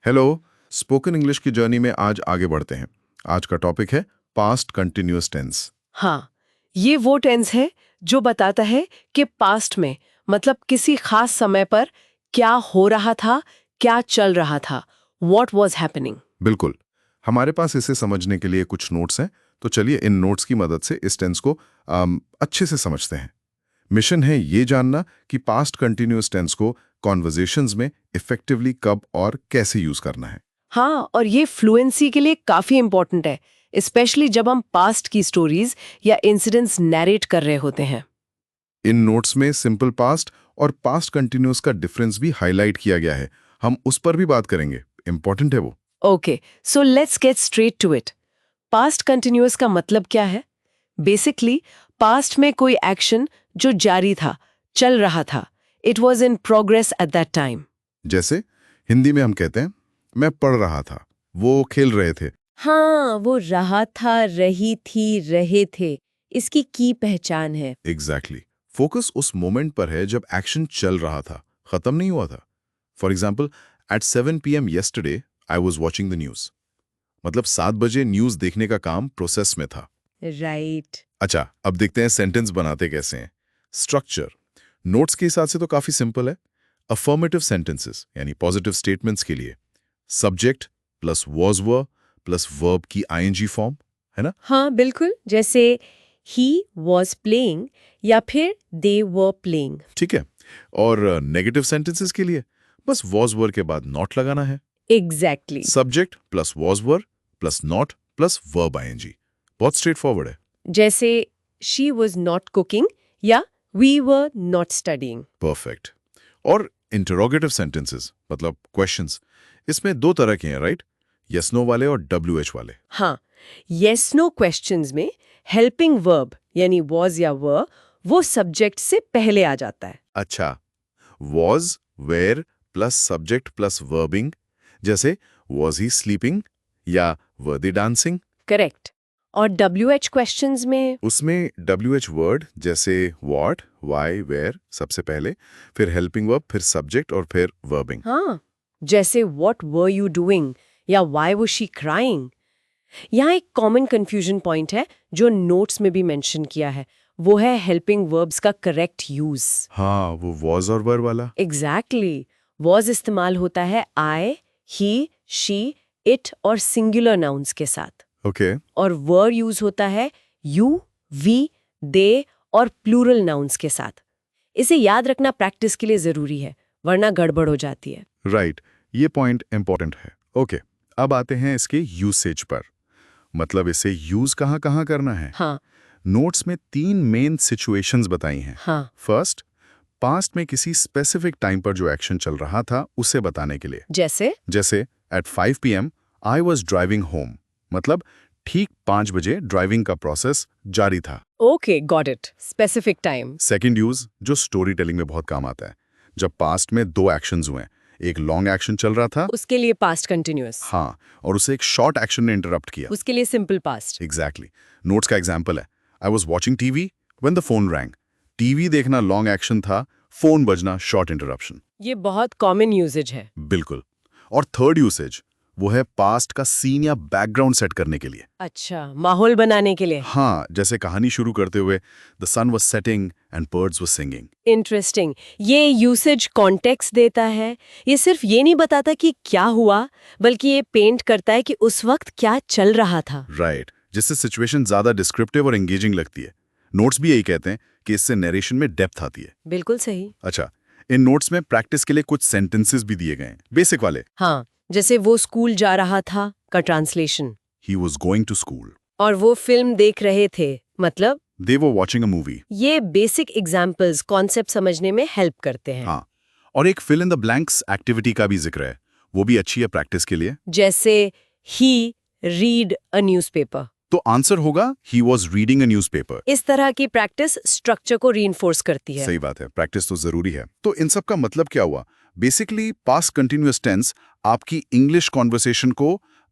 Hello. Spoken English की journey में आज आगे बढ़ते हैं। आज का टॉपिक है पास्ट कंटिन्यूअस टेंस। हाँ, ये वो टेंस है जो बताता है कि पास्ट में मतलब किसी खास समय पर क्या हो रहा था, क्या चल रहा था, what was happening। बिल्कुल। हमारे पास इसे समझने के लिए कुछ नोट्स हैं, तो चलिए इन नोट्स की मदद से इस टेंस को अच्छे से समझते हैं। मिशन है ये जानना कि पास्ट कंटिन्यूअस टेंस को कॉन्वर्जेशंस में इफेक्टिवली कब और कैसे यूज करना है। हाँ, और ये फ्लुएंसी के लिए काफी इंपॉर्टेंट है, स्पेशली जब हम पास्ट की स्टोरीज या इंसिडेंट्स नैरेट कर रहे होते हैं। इन नोट्स में सिंपल पास्ट और पास्ट कंटिन्यूअस का डिफरेंस भी हाईलाइट किया गया है। हम उस पर भी बात करेंगे, इंपॉर्टेंट है वो। Okay, so let's get straight to it. Past continuous का मतलब क्या है? बेसिकली पास्ट में कोई एक्शन जो जारी था, चल रहा था, it was in progress at that time. जैसे हिंदी में हम कहते हैं मैं पढ़ रहा था, वो खेल रहे थे। हाँ, वो रहा था, रही थी, रहे थे, इसकी की पहचान है। एग्जैक्टली फोकस उस मोमेंट पर है जब एक्शन चल रहा था, खत्म नहीं हुआ था। For example, at 7 PM yesterday I was watching the news. मतलब 7 बजे न्यूज देखने का काम प्रोसेस में था। राइट। अच्छा, अब देखते हैं सेंटेंस बनाते कैसे हैं। स्ट्रक्चर नोट्स के हिसाब से तो काफी सिंपल है। अफर्मेटिव सेंटेंसेस यानी पॉजिटिव स्टेटमेंट्स के लिए subject plus was were plus verb की आईएनजी फॉर्म, है ना। हाँ, बिल्कुल, जैसे ही वॉज प्लेइंग या फिर दे वर प्लेइंग। ठीक है। और नेगेटिव सेंटेंसेस के लिए बस वॉज वर के बाद नॉट लगाना है। Exactly. Subject plus was were plus not plus verb ING. बहुत स्ट्रेट फॉरवर्ड है। जैसे शी वॉज नॉट कुकिंग या we were not studying. Perfect. और इंटरोगेटिव सेंटेंसेस मतलब क्वेश्चंस, इसमें दो तरह के हैं, राइट। यस नो वाले और WH वाले। हाँ, येस नो क्वेश्चंस में हेल्पिंग वर्ब यानी वॉज या वर वो सब्जेक्ट से पहले आ जाता है। अच्छा, was were plus subject plus verbing, जैसे वॉज ही स्लीपिंग या वर दे डांसिंग। करेक्ट। और WH क्वेश्चंस में उसमें WH वर्ड जैसे व्हाट, व्हाई, वेयर सबसे पहले, फिर हेल्पिंग वर्ब, फिर सब्जेक्ट और फिर वर्बिंग। हाँ, जैसे व्हाट वर यू डूइंग या व्हाई वाज शी क्राइंग। यहाँ एक कॉमन कंफ्यूजन पॉइंट है जो नोट्स में भी मेंशन किया है, वो है हेल्पिंग वर्ब्स का करेक्ट यूज। हाँ, वो वॉज और वर वाला। एग्जैक्टली। वॉज इस्तेमाल होता है आई, ही, शी, इट और सिंगुलर नाउन्स के साथ। ओके। और वर यूज होता है यू, वी, दे और प्लूरल नाउन्स के साथ। इसे याद रखना प्रैक्टिस के लिए जरूरी है, वरना गड़बड़ हो जाती है। राइट, ये पॉइंट इंपॉर्टेंट है। ओके, अब आते हैं इसके यूसेज पर। मतलब इसे यूज कहाँ कहाँ करना है। हाँ नोट्स में 3 मेन सिचुएशंस बताई हैं। हाँ। फर्स्ट, पास्ट में किसी स्पेसिफिक टाइम पर जो एक्शन चल रहा था उसे बताने के लिए। जैसे at 5 PM I was driving home, मतलब ठीक 5 बजे ड्राइविंग का प्रोसेस जारी था। Okay, got it, specific time. Second use जो स्टोरी टेलिंग में बहुत काम आता है, जब पास्ट में 2 एक्शंस हुए, एक लॉन्ग एक्शन चल रहा था, उसके लिए पास्ट कंटिन्यूअस। हाँ, और उसे एक शॉर्ट एक्शन ने इंटरप्ट किया, उसके लिए सिंपल पास्ट। एग्जैक्टली। नोट्स का एग्जाम्पल है, आई was watching TV when the phone wrong. TV देखना लॉन्ग एक्शन था, फोन बजना शॉर्ट इंटरप्शन। ये बहुत कॉमन यूजेज है। बिल्कुल। और थर्ड यूसेज वो है पास्ट का सीन या बैकग्राउंड सेट करने के लिए। अच्छा, माहौल बनाने के लिए। हाँ, जैसे कहानी शुरू करते हुए the sun was setting and birds were singing. Interesting. ये यूसेज कॉन्टेक्स्ट देता है, ये सिर्फ ये नहीं बताता कि क्या हुआ, बल्कि ये पेंट करता है कि उस वक्त क्या चल रहा था। राइट, जिससे सिचुएशन ज्यादा डिस्क्रिप्टिव और एंगेजिंग लगती है। नोट्स भी यही कहते हैं कि इससे नरेशन में डेप्थ आती है। बिल्कुल सही। अच्छा, इन नोट्स में प्रैक्टिस के लिए कुछ सेंटेंसेस भी दिए गए हैं, बेसिक वाले। हाँ, जैसे वो स्कूल जा रहा था का translation, he was going to school, और वो फिल्म देख रहे थे मतलब they were watching a movie. ये बेसिक एग्जाम्पल्स कॉन्सेप्ट समझने में हेल्प करते हैं। हाँ, और एक fill in the blanks activity का भी जिक्र है, वो भी अच्छी है प्रैक्टिस के लिए। जैसे ही रीड अ न्यूज़पेपर, तो आंसर होगा he was reading a newspaper. इस तरह की प्रैक्टिस स्ट्रक्चर को रीइंफोर्स करती है। सही बात है, प्रैक्टिस तो जरूरी है। तो इन सब का मतलब क्या हुआ? बेसिकली पास्ट कंटिन्यूअस टेंस आपकी इंग्लिश कॉन्वर्सेशन को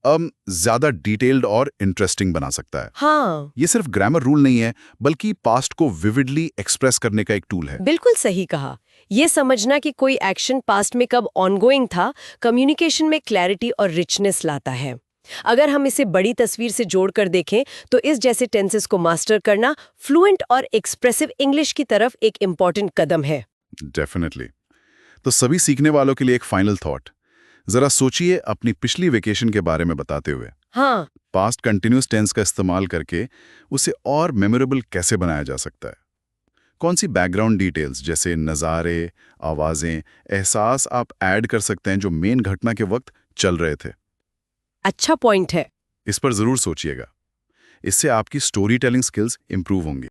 ज्यादा डिटेल्ड और इंटरेस्टिंग बना सकता है। हाँ, ये सिर्फ ग्रामर रूल नहीं है, बल्कि पास्ट को विविडली एक्सप्रेस करने का एक टूल है। बिल्कुल सही कहा। ये समझना कि कोई एक्शन पास्ट में कब ऑनगोइंग था, कम्युनिकेशन में क्लैरिटी और रिचनेस लाता है। अगर हम इसे बड़ी तस्वीर से जोड़कर देखें तो इस जैसे टेंसेस को मास्टर करना फ्लुएंट और एक्सप्रेसिव इंग्लिश की तरफ एक इम्पॉर्टेंट कदम है। डेफिनेटली। तो सभी सीखने वालों के लिए एक फाइनल थॉट, जरा सोचिए अपनी पिछली वेकेशन के बारे में बताते हुए। हाँ, पास्ट कंटिन्यूअस टेंस का इस्तेमाल करके उसे और मेमोरेबल कैसे बनाया जा सकता है? कौन सी बैकग्राउंड डिटेल्स जैसे नज़ारे, आवाज़ें, एहसास आप ऐड कर सकते हैं जो मेन घटना के वक्त चल रहे थे? अच्छा पॉइंट है। इस पर ज़रूर सोचिएगा। इससे आपकी स्टोरी टेलिंग स्किल्स इंप्रूव होंगी।